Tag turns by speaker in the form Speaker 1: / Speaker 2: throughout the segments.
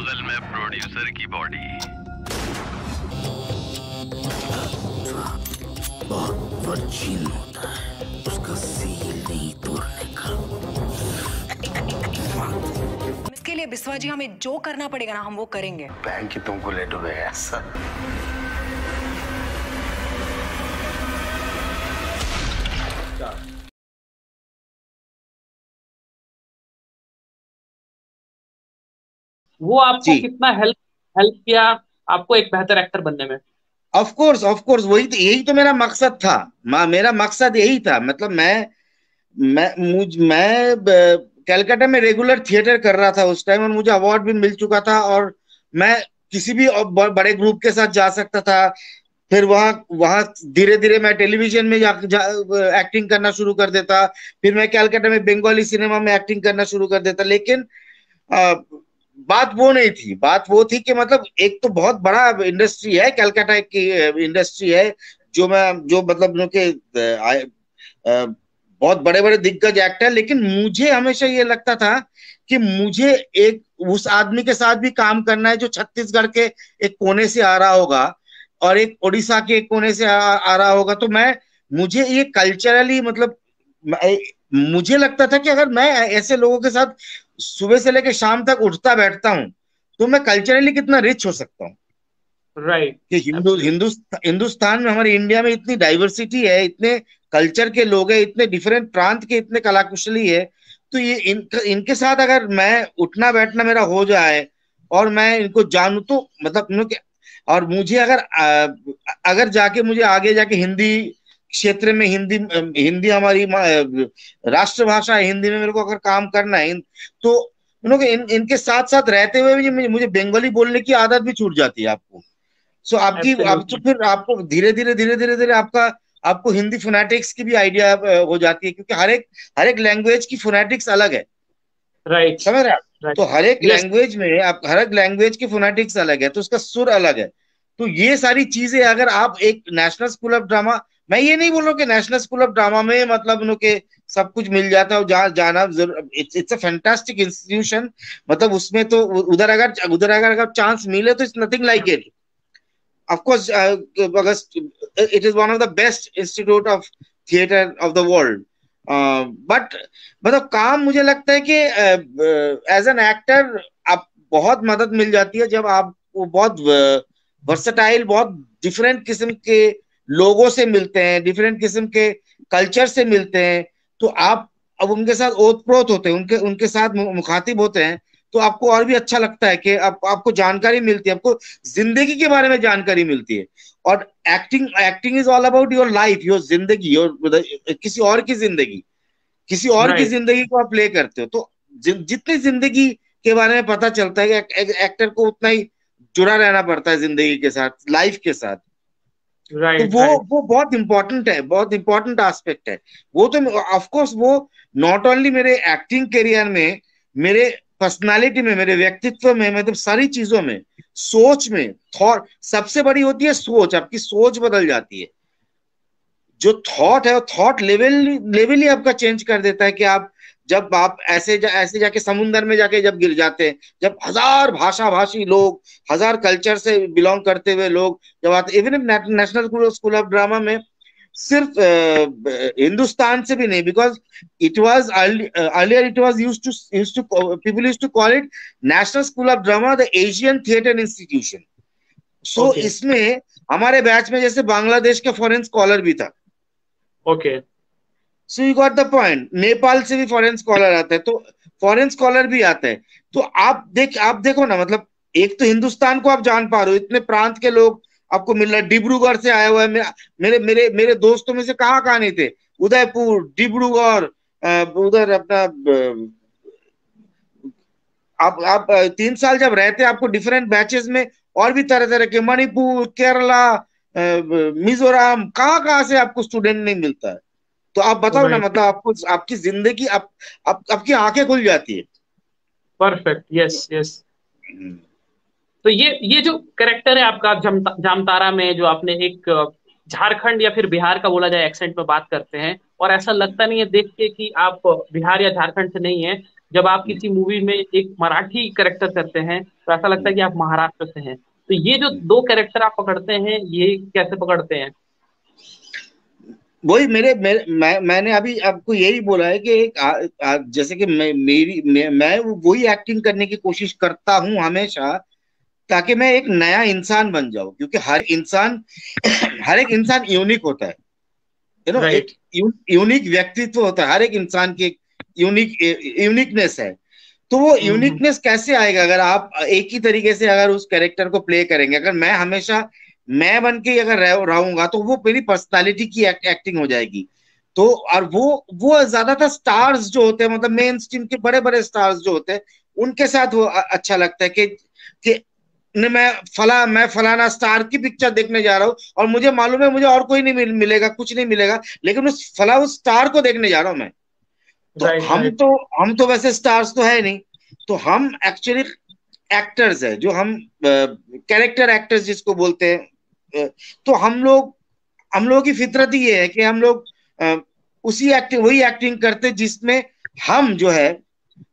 Speaker 1: बगल में प्रोड्यूसर की बॉडी।
Speaker 2: बहुत वर्जिन होता है, उसका सील नहीं तोड़ने का।
Speaker 3: इसके लिए बिस्वा जी हमें जो करना पड़ेगा ना हम वो करेंगे।
Speaker 2: बैंक ही तुमको ले डूबे ऐसा।
Speaker 4: वो आपको कितना हेल्प किया आपको एक बेहतर एक्टर बनने में?
Speaker 5: ऑफ कोर्स यही तो मेरा मकसद था। मेरा मकसद यही था। मतलब मैं कलकत्ता में रेगुलर थिएटर कर रहा था उस टाइम, और मुझे अवार्ड भी मिल चुका था, और मैं किसी भी बड़े ग्रुप के साथ जा सकता था। फिर वहां धीरे धीरे मैं टेलीविजन में एक्टिंग करना शुरू कर देता। फिर मैं कलकत्ता में बंगाली सिनेमा में एक्टिंग करना शुरू कर देता। लेकिन बात वो नहीं थी। बात वो थी कि मतलब एक तो बहुत बड़ा इंडस्ट्री है, कलकत्ता की इंडस्ट्री है, जो मतलब उनके बहुत बड़े बड़े दिग्गज एक्टर। लेकिन मुझे हमेशा ये लगता था कि मुझे एक उस आदमी के साथ भी काम करना है जो छत्तीसगढ़ के एक कोने से आ रहा होगा और एक उड़ीसा के एक कोने से आ रहा होगा। तो मुझे ये कल्चरली मतलब मुझे लगता था कि अगर मैं ऐसे लोगों के साथ सुबह से लेकर शाम तक उठता बैठता हूँ तो मैं कल्चरली कितना रिच हो सकता हूँ।
Speaker 4: राइट।
Speaker 5: कि हिंदुस्तान में, हमारे इंडिया में इतनी डाइवर्सिटी है, इतने कल्चर के लोग हैं, इतने डिफरेंट प्रांत के इतने कलाकुशली है। तो ये इनके साथ अगर मैं उठना बैठना मेरा हो जाए और मैं इनको जानूं तो मतलब और मुझे अगर जाके मुझे आगे जाके हिंदी क्षेत्र में हिंदी हमारी राष्ट्र भाषा है, हिंदी में मेरे को अगर काम करना है तो इनके साथ साथ रहते हुए भी मुझे बंगाली बोलने की आदत भी छूट जाती है आपको। सो तो फिर आपको धीरे धीरे आपको हिंदी फोनेटिक्स की भी आइडिया हो जाती है, क्योंकि हर एक लैंग्वेज की फोनेटिक्स अलग है।
Speaker 4: राइट।
Speaker 5: समझ रहे आप? तो हर एक लैंग्वेज में हर एक लैंग्वेज की फोनेटिक्स अलग है, तो उसका सुर अलग है। तो ये सारी चीजें अगर आप एक नेशनल स्कूल ऑफ ड्रामा, मैं ये नहीं बोल रहा हूँ कि नेशनल स्कूल ऑफ ड्रामा में मतलब उनके सब कुछ मिल जाता है और जाना इट्स अ फैंटास्टिक इंस्टीट्यूशन। मतलब उसमें तो उधर अगर चांस मिले तो it's nothing like it. Of course, August, it is one of the best institute of theater of the world. But मतलब काम मुझे लगता है कि एज एन एक्टर आप बहुत मदद मिल जाती है जब आप वो बहुत वर्सेटाइल, बहुत डिफरेंट किस्म के लोगों से मिलते हैं, डिफरेंट किस्म के कल्चर से मिलते हैं। तो आप अब उनके साथ ओतप्रोत होते हैं, उनके साथ मुखातिब होते हैं, तो आपको और भी अच्छा लगता है कि आपको जानकारी मिलती है, आपको जिंदगी के बारे में जानकारी मिलती है। और acting is all about your life, your जिंदगी, किसी और की जिंदगी को आप प्ले करते हो। तो जितनी जिंदगी के बारे में पता चलता है कि एक्टर को उतना ही जुड़ा रहना पड़ता है जिंदगी के साथ, लाइफ के साथ। तो वो बहुत इंपॉर्टेंट है, बहुत इंपॉर्टेंट एस्पेक्ट है वो। तो ऑफ कोर्स वो नॉट ओनली मेरे एक्टिंग करियर में, मेरे पर्सनालिटी में, मेरे व्यक्तित्व में, मतलब सारी चीजों में, सोच में, थॉट सबसे बड़ी होती है सोच। आपकी सोच बदल जाती है। जो थॉट है वो थॉट लेवल ही आपका चेंज कर देता है कि जब आप ऐसे जाके समुंदर में जाके जब गिर जाते हैं, जब हजार भाषा भाषी लोग, हजार कल्चर से बिलोंग करते हुए लोग जब आते, even National School of Drama में सिर्फ हिंदुस्तान से भी नहीं, because it was earlier it was people used to call it National School of Drama the Asian theatre institution. So इसमें हमारे बैच में जैसे बांग्लादेश का फॉरेन स्कॉलर भी था।
Speaker 4: Okay,
Speaker 5: so you got the point. Nepal से भी फॉरेन स्कॉलर आते हैं, तो फॉरेन स्कॉलर भी आते हैं। तो आप देखो ना, मतलब एक तो हिंदुस्तान को आप जान पा रहे हो, इतने प्रांत के लोग आपको मिल रहा है। डिब्रूगढ़ से आया हुआ है, मेरे दोस्तों में से कहाँ नहीं थे। उदयपुर, डिब्रूगढ़, उधर अपना आप 3 साल जब रहते हैं आपको डिफरेंट बैचेस में और भी तरह तरह के, मणिपुर, केरला, मिजोरम, कहाँ से आपको स्टूडेंट नहीं मिलता है। तो आप बताओ ना, मतलब आपको आपकी जिंदगी आपकी आंखें खुल जाती है।
Speaker 4: Perfect, yes yes. तो ये जो कैरेक्टर है आपका जामतारा में, जो आपने एक झारखंड या फिर बिहार का बोला जाए एक्सेंट में बात करते हैं, और ऐसा लगता नहीं है देख के कि आप बिहार या झारखंड से नहीं है। जब आप किसी मूवी में एक मराठी कैरेक्टर करते हैं तो ऐसा लगता है कि आप महाराष्ट्र से हैं। तो ये जो दो कैरेक्टर आप पकड़ते हैं, ये कैसे पकड़ते हैं?
Speaker 5: वही मैंने अभी आपको यही बोला है कि जैसे कि मैं वही एक्टिंग करने की कोशिश करता हूँ हमेशा, ताकि मैं एक नया इंसान बन जाऊं, क्योंकि हर एक इंसान यूनिक होता है, एक यूनिक व्यक्तित्व होता है, हर एक इंसान की यूनिकनेस है। तो वो यूनिकनेस कैसे आएगा अगर आप एक ही तरीके से अगर उस कैरेक्टर को प्ले करेंगे? अगर मैं हमेशा मैं बन के अगर रहूंगा तो वो मेरी पर्सनालिटी की एक्टिंग हो जाएगी। तो और वो ज्यादातर स्टार्स जो होते हैं, मतलब मेन स्ट्रीम के बड़े बड़े स्टार्स जो होते हैं, उनके साथ वो अच्छा लगता है कि मैं फलाना स्टार की पिक्चर देखने जा रहा हूँ और मुझे मालूम है मुझे और कोई नहीं मिलेगा, कुछ नहीं मिलेगा, लेकिन उस स्टार को देखने जा रहा हूँ मैं। तो हम तो वैसे स्टार्स तो है नहीं, तो हम एक्चुअली एक्टर्स है, जो हम कैरेक्टर एक्टर्स जिसको बोलते हैं। तो हम लोगों की फितरत ही ये है कि हम लोग वही एक्टिंग करते जिसमें हम जो है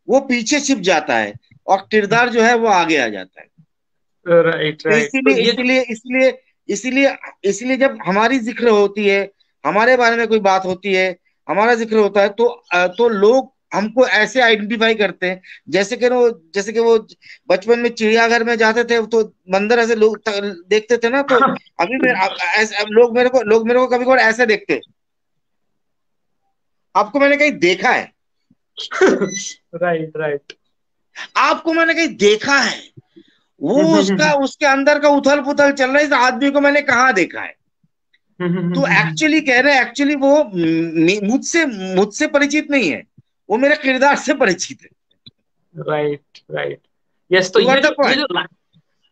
Speaker 5: वो पीछे छिप जाता है और किरदार जो है वो आगे आ जाता है।
Speaker 4: राइट
Speaker 5: इसीलिए जब हमारी जिक्र होती है, हमारे बारे में कोई बात होती है, हमारा जिक्र होता है, तो लोग हमको ऐसे आइडेंटिफाई करते हैं जैसे कि वो बचपन में चिड़ियाघर में जाते थे तो बंदर ऐसे लोग देखते थे ना, तो अभी लोग मेरे को कभी कभार ऐसे देखते। आपको मैंने कहीं देखा है?
Speaker 4: राइट
Speaker 5: आपको मैंने कहीं देखा है? वो उसके अंदर का उथल पुथल चल रहा है, इस आदमी को मैंने कहाँ देखा है? तो एक्चुअली कह रहे हैं, एक्चुअली वो मुझसे परिचित नहीं है, वो मेरे किरदार से परिचित है।
Speaker 4: Right yes. तो ये जो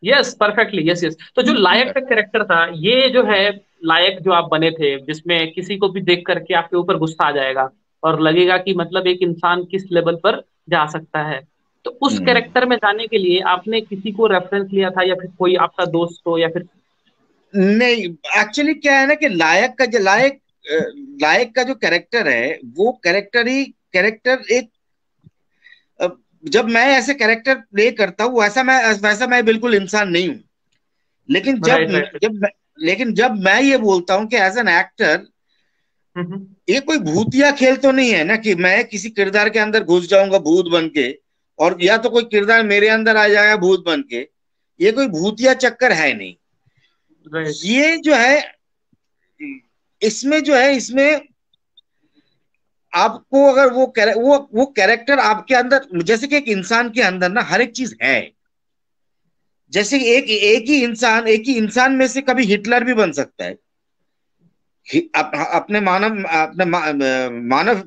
Speaker 4: यस परफेक्टली यस। तो जो लायक का कैरेक्टर था, ये जो है लायक जो आप बने थे, जिसमें किसी को भी देख करके आपके ऊपर गुस्सा आ जाएगा और लगेगा कि मतलब एक इंसान किस लेवल पर जा सकता है, तो उस कैरेक्टर में जाने के लिए आपने किसी को रेफरेंस लिया था या फिर कोई आपका दोस्त हो या फिर?
Speaker 5: नहीं, एक्चुअली क्या है ना कि लायक का जो कैरेक्टर है वो कैरेक्टर एक, जब मैं ऐसे कैरेक्टर प्ले करता हूँ वैसा मैं बिल्कुल इंसान नहीं हूँ। लेकिन जब मैं ये बोलता हूँ कि एज एन एक्टर, ये कोई भूतिया खेल तो नहीं है ना कि मैं किसी किरदार के अंदर घुस जाऊंगा भूत बन के, और या तो कोई किरदार मेरे अंदर आ जाएगा भूत बन के। ये कोई भूतिया चक्कर है नहीं। ये जो है इसमें आपको अगर वो कैरेक्टर आपके अंदर, जैसे कि एक इंसान के अंदर ना हर एक चीज है। जैसे एक ही इंसान में से कभी हिटलर भी बन सकता है। अपने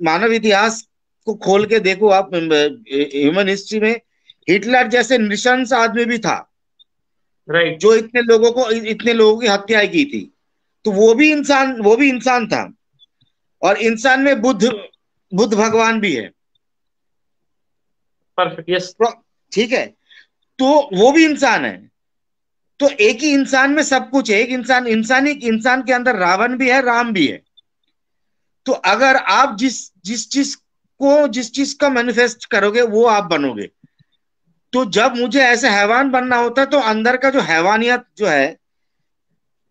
Speaker 5: मानव इतिहास को खोल के देखो आप, ह्यूमन हिस्ट्री में हिटलर जैसे नृशंस आदमी भी था, जो इतने लोगों की हत्या की थी। तो वो भी इंसान था, और इंसान में बुद्ध भगवान भी है।
Speaker 4: Perfect yes.
Speaker 5: ठीक है, तो वो भी इंसान है। तो एक ही इंसान में सब कुछ है। एक इंसान के अंदर रावण भी है, राम भी है। तो अगर आप जिस चीज का मैनिफेस्ट करोगे वो आप बनोगे। तो जब मुझे ऐसे हैवान बनना होता है तो अंदर का जो हैवानियत जो है,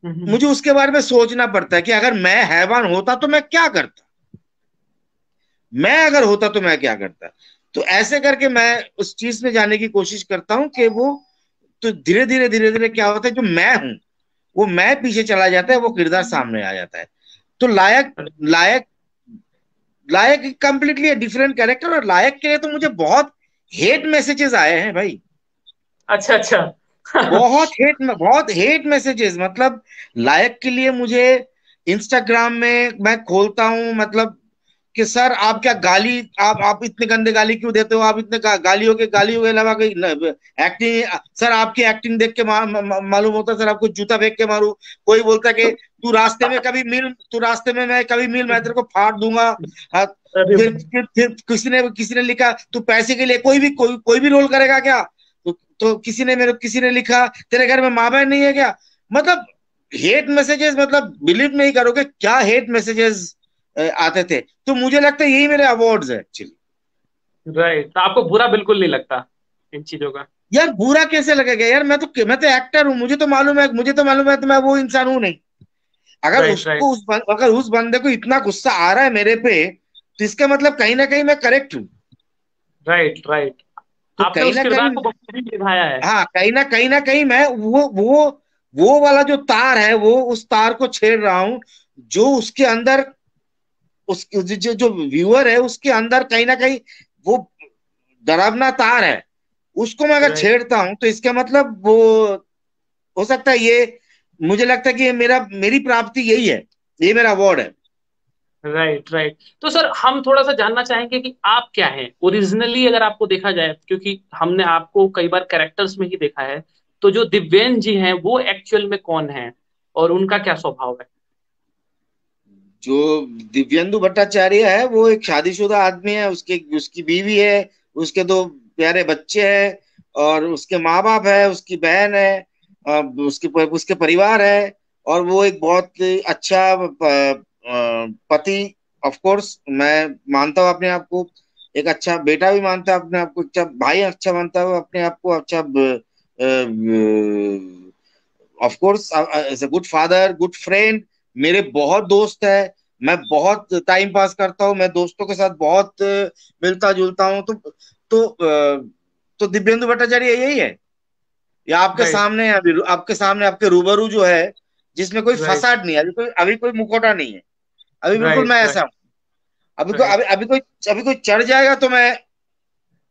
Speaker 5: मुझे उसके बारे में सोचना पड़ता है कि अगर मैं हैवान होता तो मैं क्या करता, अगर होता तो मैं क्या करता। तो ऐसे करके मैं उस चीज में जाने की कोशिश करता हूं कि वो, तो धीरे धीरे क्या होता है, जो मैं हूं वो मैं पीछे चला जाता है, वो किरदार सामने आ जाता है। तो लायक कंप्लीटली डिफरेंट कैरेक्टर। और लायक के लिए तो मुझे बहुत हेट मैसेजेस आए हैं भाई।
Speaker 4: अच्छा
Speaker 5: बहुत हेट मैसेजेस। मतलब लायक के लिए मुझे इंस्टाग्राम में मैं खोलता हूं, मतलब कि सर आप क्या आप इतने गंदे गाली क्यों देते हो, आप इतने गालियों के अलावा कोई एक्टिंग, सर आपकी एक्टिंग देख के मालूम होता है सर आपको जूता फेंक के मारू। कोई बोलता कि तू रास्ते में मैं कभी मिल, मैं तेरे को फाड़ दूंगा। फिर किसी ने लिखा तू पैसे के लिए कोई भी रोल करेगा क्या? तो किसी ने लिखा तेरे घर में माँ बहन नहीं है क्या? मतलब हेट मैसेजेस, मतलब बिलीव नहीं करोगे क्या हेट मैसेजेस आते थे। तो मुझे लगता है यही मेरे अवार्ड्स है एक्चुअली।
Speaker 4: राइट, तो आपको बुरा बिल्कुल नहीं लगता इन चीजों का?
Speaker 5: यार बुरा कैसे लगेगा यार, मैं तो एक्टर हूँ, मुझे तो मालूम है तो मैं वो इंसान हूँ नहीं। अगर
Speaker 4: राइट, राइट,
Speaker 5: उसको अगर उस बंदे को इतना गुस्सा आ रहा है मेरे पे, तो इसका मतलब कहीं ना कहीं मैं करेक्ट हूँ।
Speaker 4: Right, right.
Speaker 5: तो
Speaker 4: आपने
Speaker 5: कहीं
Speaker 4: उस
Speaker 5: ना
Speaker 4: किरदार
Speaker 5: कहीं,
Speaker 4: को बखूबी निभाया है।
Speaker 5: हाँ कहीं ना कहीं मैं वो वाला जो तार है, वो उस तार को छेड़ रहा हूँ, जो उसके अंदर, उस जो व्यूअर है उसके अंदर कहीं ना कहीं वो डरावना तार है, उसको मैं अगर
Speaker 4: राइट,
Speaker 5: छेड़ता हूं तो इसका मतलब वो हो सकता है ये, मुझे लगता है कि ये मेरी प्राप्ति यही है, ये मेरा अवार्ड है।
Speaker 4: Right, right. तो सर हम थोड़ा सा जानना चाहेंगे कि आप क्या हैं ओरिजिनली, अगर आपको देखा जाए, क्योंकि हमने आपको कई बार कैरेक्टर्स में ही देखा है। तो जो दिव्येन जी हैं वो एक्चुअल में कौन है और उनका क्या स्वभाव है?
Speaker 5: जो दिव्येंदु भट्टाचार्य है वो एक शादीशुदा आदमी है, उसकी बीवी है, उसके दो प्यारे बच्चे हैं, और उसके माँ बाप है, उसकी बहन है, उसके परिवार है, और वो एक बहुत अच्छा पति, ऑफ कोर्स मैं मानता हूँ अपने आप को, एक अच्छा बेटा भी मानता है अपने आप को, अच्छा भाई अच्छा मानता है अपने आप को, अच्छा of course as a good father, good friend. मेरे बहुत दोस्त है, मैं बहुत टाइम पास करता हूँ, मैं दोस्तों के साथ बहुत मिलता जुलता हूँ। तो दिव्येंदु भट्टाचार्य यही है, या आपके
Speaker 4: राइट,
Speaker 5: सामने है, अभी आपके सामने आपके रूबरू जो है, जिसमें कोई
Speaker 4: राइट,
Speaker 5: फसाद नहीं है, अभी कोई मुखौटा नहीं है, अभी बिल्कुल
Speaker 4: राइट,
Speaker 5: मैं
Speaker 4: राइट,
Speaker 5: ऐसा हूँ।
Speaker 4: राइट।
Speaker 5: अभी कोई चढ़ जाएगा तो मैं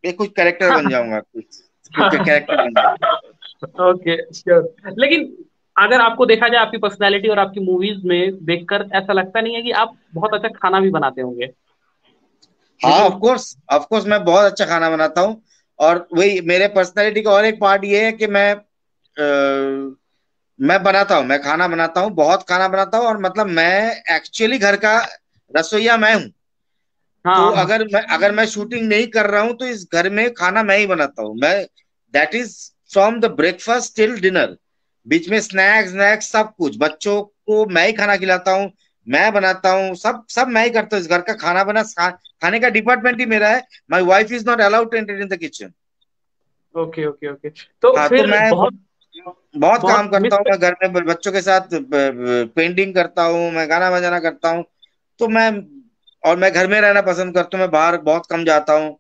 Speaker 5: एक कुछ कैरेक्टर बन जाऊंगा, कुछ कैरेक्टर बन जाऊंगा।
Speaker 4: Okay, sure. लेकिन अगर आपको देखा जाए, आपकी पर्सनैलिटी और आपकी मूवीज में देखकर ऐसा लगता नहीं है कि आप बहुत अच्छा खाना भी बनाते होंगे?
Speaker 5: हाँ
Speaker 4: लेकिन
Speaker 5: ऑफ कोर्स मैं बहुत अच्छा खाना बनाता हूँ। और वही मेरे पर्सनैलिटी का और एक पार्ट ये है कि मैं बनाता हूँ, मैं खाना बनाता हूँ, बहुत खाना बनाता हूँ, और मतलब मैं एक्चुअली घर का रसोइया मैं हूँ। तो
Speaker 4: हाँ,
Speaker 5: अगर मैं शूटिंग नहीं कर रहा हूँ तो इस घर में खाना मैं ही बनाता हूँ, मैं, that is from the breakfast till dinner, बीच में स्नैक्स स्नैक्स सब कुछ बच्चों को मैं ही खाना खिलाता हूँ, मैं बनाता हूँ, सब सब मैं ही करता हूँ, इस घर का खाने का डिपार्टमेंट ही मेरा है। My wife is not allowed to enter in the kitchen.
Speaker 4: Okay, okay, okay. तो
Speaker 5: हाँ तो
Speaker 4: फिर
Speaker 5: मैं
Speaker 4: बहुत
Speaker 5: बहुत काम
Speaker 4: बहुत
Speaker 5: करता
Speaker 4: मिस।
Speaker 5: हूँ, मैं घर में बच्चों के साथ पेंटिंग करता हूँ, मैं गाना बजाना करता हूँ। तो मैं घर में रहना पसंद करता हूँ, मैं बाहर बहुत कम जाता हूँ।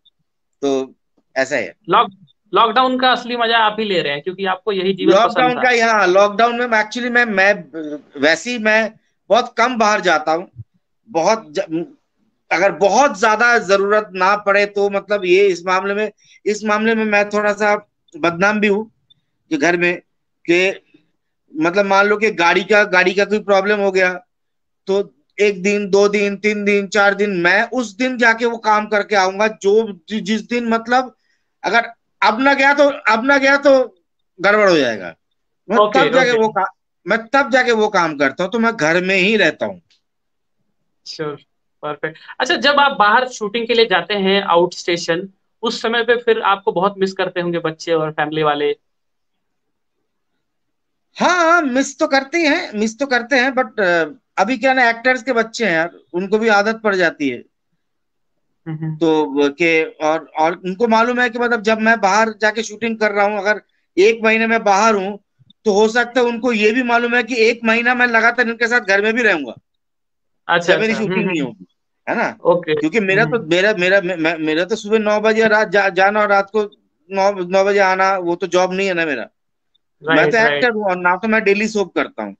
Speaker 5: तो ऐसा है।
Speaker 4: लॉक लॉकडाउन का असली मजा आप ही ले रहे हैं, क्योंकि आपको यही जीवन पसंद
Speaker 5: लॉकडाउन
Speaker 4: था।
Speaker 5: का, यहाँ लॉकडाउन में एक्चुअली मैं वैसे ही मैं बहुत कम बाहर जाता हूँ। अगर बहुत ज्यादा जरूरत ना पड़े तो मतलब ये इस मामले में मैं थोड़ा सा बदनाम भी हूँ कि घर में, कि मतलब मान लो कि गाड़ी का कोई प्रॉब्लम हो गया, तो एक दिन, 2 दिन, 3 दिन, 4 दिन, मैं उस दिन जाके वो काम करके आऊंगा, जिस दिन मतलब, अगर अब ना गया तो गड़बड़ हो जाएगा। मैं
Speaker 4: ओके,
Speaker 5: तब जाके
Speaker 4: ओके,
Speaker 5: वो काम मैं तब जाके वो काम करता हूँ, तो मैं घर में ही रहता हूँ।
Speaker 4: Sure, perfect. अच्छा, जब आप बाहर शूटिंग के लिए जाते हैं आउट स्टेशन, उस समय पे फिर आपको बहुत मिस करते होंगे बच्चे और फैमिली वाले?
Speaker 5: हाँ हाँ, मिस तो करते हैं, बट अभी क्या ना, एक्टर्स के बच्चे हैं यार, उनको भी आदत पड़ जाती है।
Speaker 4: हम्म।
Speaker 5: तो और उनको मालूम है कि मतलब जब मैं बाहर जाके शूटिंग कर रहा हूँ, अगर 1 महीने में बाहर हूँ, तो हो सकता है उनको ये भी मालूम है कि 1 महीना मैं लगातार इनके साथ घर में भी रहूंगा
Speaker 4: अच्छा,
Speaker 5: जब मेरी
Speaker 4: अच्छा।
Speaker 5: शूटिंग नहीं होगी, है ना।
Speaker 4: ओके।
Speaker 5: क्योंकि मेरा तो सुबह 9 बजे रात जाना और रात को 9 9 बजे आना, वो तो जॉब नहीं है ना मेरा। मैं तो
Speaker 4: राइट, राइट।
Speaker 5: एक्टर हूँ, और ना तो मैं डेली सोप करता हूँ।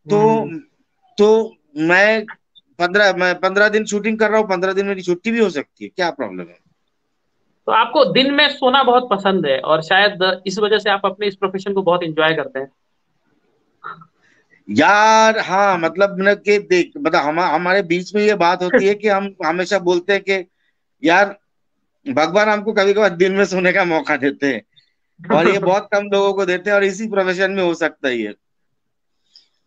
Speaker 5: तो तो मैं 15 दिन शूटिंग कर रहा हूँ, 15 दिन मेरी छुट्टी भी हो सकती है, क्या प्रॉब्लम है।
Speaker 4: तो आपको दिन में सोना बहुत पसंद है, और शायद इस वजह से आप अपने इस प्रोफेशन को बहुत एंजॉय करते हैं।
Speaker 5: यार हाँ, मतलब न कि देख, मतलब हमारे बीच में ये बात होती है कि हम हमेशा बोलते हैं कि यार, भगवान हमको कभी कभार दिन में सोने का मौका देते हैं, और ये बहुत कम लोगों को देते हैं, और इसी प्रोफेशन में हो सकता ही है।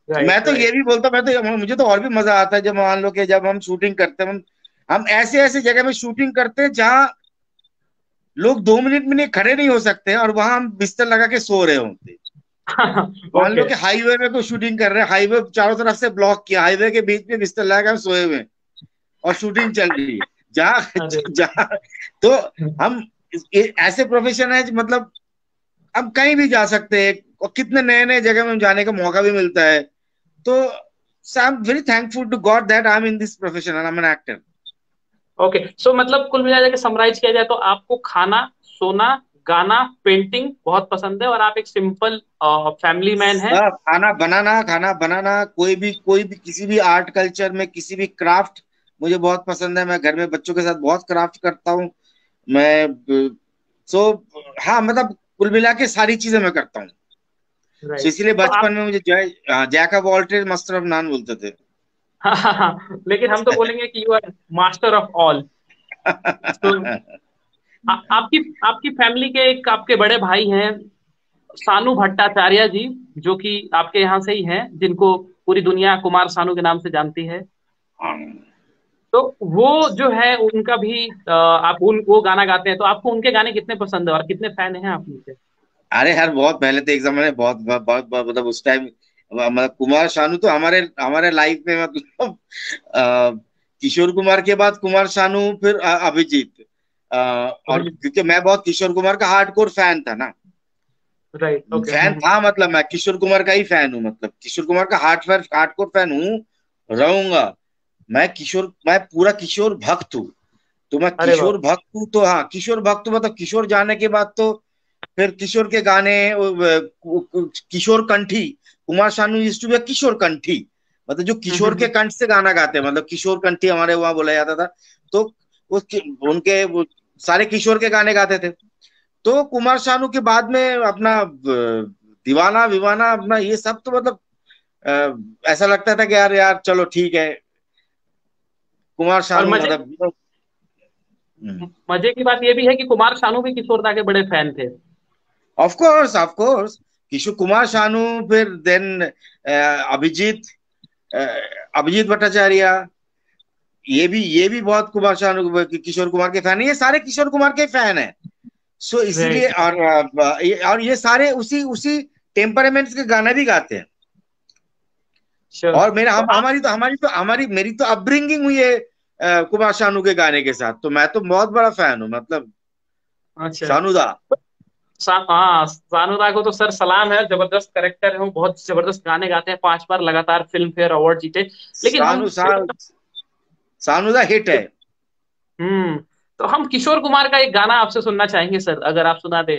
Speaker 5: मैं
Speaker 4: राइट,
Speaker 5: तो ये
Speaker 4: राइट।
Speaker 5: भी बोलता हूँ, मुझे तो और भी मजा आता है जब मान लो कि जब हम शूटिंग करते हैं, हम ऐसे ऐसे जगह में शूटिंग करते हैं जहाँ लोग 2 मिनट में नहीं खड़े नहीं हो सकते, और वहां हम बिस्तर लगा के सो रहे होते हैं। मान लो
Speaker 4: ओके।
Speaker 5: कि हाईवे में कोई शूटिंग कर रहे हैं, हाईवे चारों तरफ से ब्लॉक किया, हाईवे के बीच में बिस्तर लगा के हम सोए हुए हैं और शूटिंग चल रही है। जहाँ
Speaker 4: अरे
Speaker 5: जहाँ तो हम ऐसे प्रोफेशन है मतलब हम कहीं भी जा सकते हैं और कितने नए नए जगह में जाने का मौका भी मिलता है। तो I am very thankful to God that I am in this profession I am an actor.
Speaker 4: Okay, so मतलब कुल मिला के समराइज किया जाए तो आपको खाना, सोना, गाना, पेंटिंग बहुत पसंद है और आप एक सिंपल फैमिली मैन है।
Speaker 5: सब खाना बनाना कोई भी किसी भी आर्ट कल्चर में किसी भी क्राफ्ट मुझे बहुत पसंद है। मैं घर में बच्चों के साथ बहुत क्राफ्ट करता हूँ मैं। सो हाँ मतलब कुल मिला के सारी चीजें मैं करता हूँ। So,
Speaker 4: राइट,
Speaker 5: इसीलिए
Speaker 4: तो आप
Speaker 5: बचपन में मुझे jack of all trade master of none बोलते थे।
Speaker 4: लेकिन हम तो बोलेंगे कि you are master of all. तो आपकी आपकी फैमिली के एक आपके बड़े भाई हैं, सानू भट्टाचार्य जी, जो कि आपके यहाँ से ही हैं, जिनको पूरी दुनिया कुमार सानू के नाम से जानती है। तो वो जो है उनका भी आप उन वो गाना गाते हैं, तो आपको उनके गाने कितने पसंद है और कितने फैन हैं आप उनके?
Speaker 5: अरे यार बहुत पहले तो एक जमाने मतलब उस टाइम मतलब कुमार शानू तो हमारे हमारे लाइफ में मतलब किशोर कुमार के बाद कुमार शानू फिर अभिजीत। और क्योंकि मैं बहुत किशोर कुमार का हार्डकोर फैन था ना।
Speaker 4: Right, okay.
Speaker 5: फैन था मतलब मैं किशोर कुमार का ही फैन हूँ मतलब किशोर कुमार का हार्डकोर फैन हूँ रहूंगा। मैं पूरा किशोर भक्त हूँ। तो मैं
Speaker 4: अरे वाह।
Speaker 5: किशोर भक्त हूँ तो हाँ किशोर भक्त हूँ मतलब किशोर जाने के बाद तो फिर किशोर के गाने Kishore Kanthi Kumar Shanu used to be Kishore Kanthi मतलब जो किशोर के कंठ से गाना गाते हैं मतलब किशोर कंठी हमारे वहां बोला जाता था। तो उनके वो सारे किशोर के गाने गाते थे। तो कुमार शानू के बाद में अपना दीवाना विवाना अपना ये सब तो मतलब ऐसा लगता था कि यार यार चलो ठीक है कुमार
Speaker 4: और
Speaker 5: शानू मतलब।
Speaker 4: मजे की बात ये भी है कि कुमार शानू भी किशोरदा के बड़े फैन थे।
Speaker 5: ऑफ कोर्स किशोर कुमार शानू फिर देन अभिजीत अ, अभिजीत भट्टाचार्य ये भी बहुत कुमार शानू किशोर कुमार के फैन है। ये सारे किशोर कुमार के फैन है। सो इसीलिए
Speaker 4: राइट,
Speaker 5: और ये सारे उसी उसी टेम्परामेंट्स के गाना भी गाते हैं।
Speaker 4: श्योर।
Speaker 5: और मेरा
Speaker 4: तो
Speaker 5: हम हमारी मेरी तो अपब्रिंगिंग हुई है कुमार शानू के गाने के साथ। तो मैं तो बहुत बड़ा फैन हूँ मतलब
Speaker 4: अच्छा,
Speaker 5: शानूदा।
Speaker 4: हाँ, सानुदा को तो सर सलाम है, जबरदस्त करेक्टर है, वो बहुत जबरदस्त गाने गाते हैं, 5 बार लगातार फिल्म फेयर अवार्ड जीते। लेकिन हम
Speaker 5: शानू सा, शानूदा हिट है।
Speaker 4: हम्म तो हम किशोर कुमार का एक गाना आपसे सुनना चाहेंगे सर, अगर आप सुना दे।